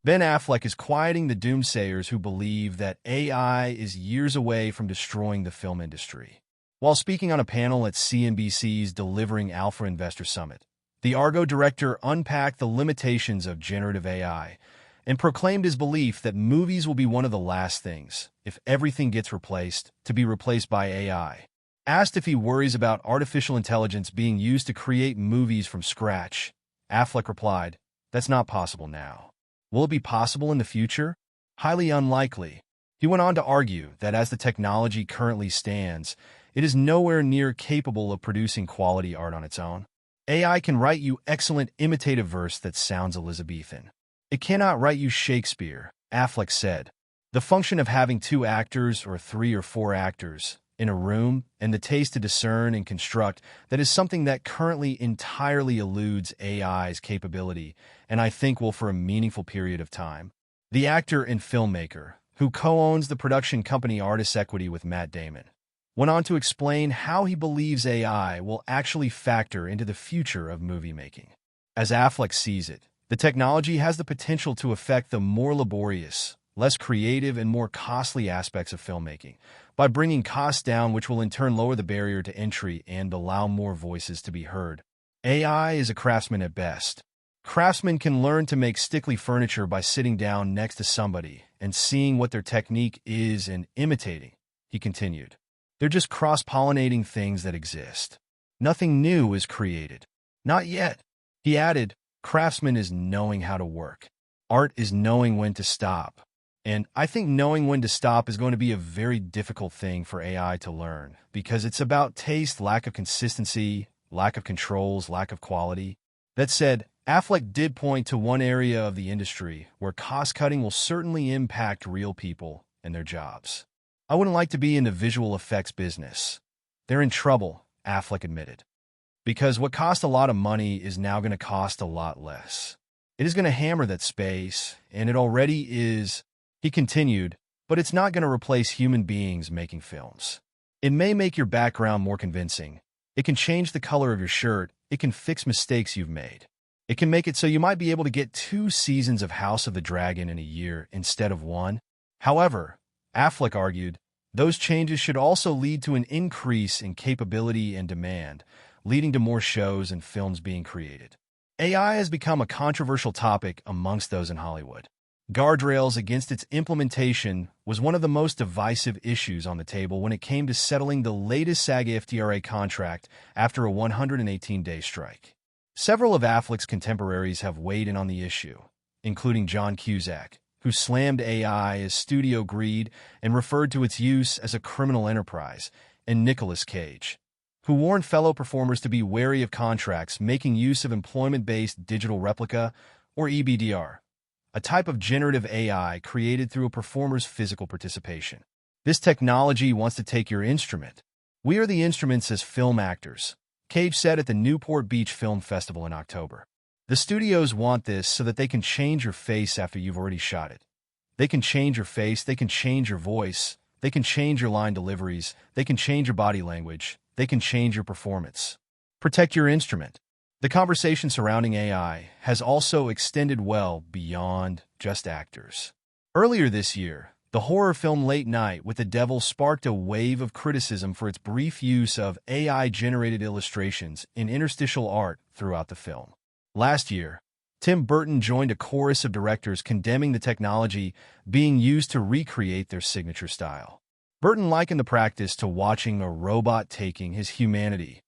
Ben Affleck is quieting the doomsayers who believe that AI is years away from destroying the film industry. While speaking on a panel at CNBC's Delivering Alpha Investor Summit, the Argo director unpacked the limitations of generative AI and proclaimed his belief that movies will be one of the last things, if everything gets replaced, to be replaced by AI. Asked if he worries about artificial intelligence being used to create movies from scratch, Affleck replied, "That's not possible now. Will it be possible in the future? Highly unlikely." He went on to argue that as the technology currently stands, it is nowhere near capable of producing quality art on its own. AI can write you excellent imitative verse that sounds Elizabethan. It cannot write you Shakespeare, Affleck said. The function of having two actors or three or four actors in a room and the taste to discern and construct, that is something that currently entirely eludes AI's capability, and I think will for a meaningful period of time. The actor and filmmaker, who co-owns the production company Artist Equity with Matt Damon, went on to explain how he believes AI will actually factor into the future of movie making. As Affleck sees it, the technology has the potential to affect the more laborious, less creative, and more costly aspects of filmmaking by bringing costs down, which will in turn lower the barrier to entry and allow more voices to be heard. AI is a craftsman at best. Craftsmen can learn to make stickly furniture by sitting down next to somebody and seeing what their technique is and imitating, he continued. They're just cross-pollinating things that exist. Nothing new is created. Not yet. He added, craftsman is knowing how to work. Art is knowing when to stop. And I think knowing when to stop is going to be a very difficult thing for AI to learn, because it's about taste, lack of consistency, lack of controls, lack of quality. That said, Affleck did point to one area of the industry where cost-cutting will certainly impact real people and their jobs. I wouldn't like to be in the visual effects business. They're in trouble, Affleck admitted. Because what cost a lot of money is now going to cost a lot less. It is going to hammer that space, and it already is, he continued, but it's not going to replace human beings making films. It may make your background more convincing. It can change the color of your shirt. It can fix mistakes you've made. It can make it so you might be able to get 2 seasons of House of the Dragon in a year instead of 1. However, Affleck argued, those changes should also lead to an increase in capability and demand, leading to more shows and films being created. AI has become a controversial topic amongst those in Hollywood. Guardrails against its implementation was one of the most divisive issues on the table when it came to settling the latest SAG-AFTRA contract after a 118-day strike. Several of Affleck's contemporaries have weighed in on the issue, including John Cusack, who slammed AI as studio greed and referred to its use as a criminal enterprise, and Nicolas Cage, who warned fellow performers to be wary of contracts making use of employment-based digital replica, or EBDR, a type of generative AI created through a performer's physical participation. This technology wants to take your instrument. We are the instruments as film actors, Cage said at the Newport Beach Film Festival in October. The studios want this so that they can change your face after you've already shot it. They can change your face, they can change your voice, they can change your line deliveries, they can change your body language, they can change your performance. Protect your instrument. The conversation surrounding AI has also extended well beyond just actors. Earlier this year, the horror film Late Night with the Devil sparked a wave of criticism for its brief use of AI-generated illustrations in interstitial art throughout the film. Last year, Tim Burton joined a chorus of directors condemning the technology being used to recreate their signature style. Burton likened the practice to watching a robot taking his humanity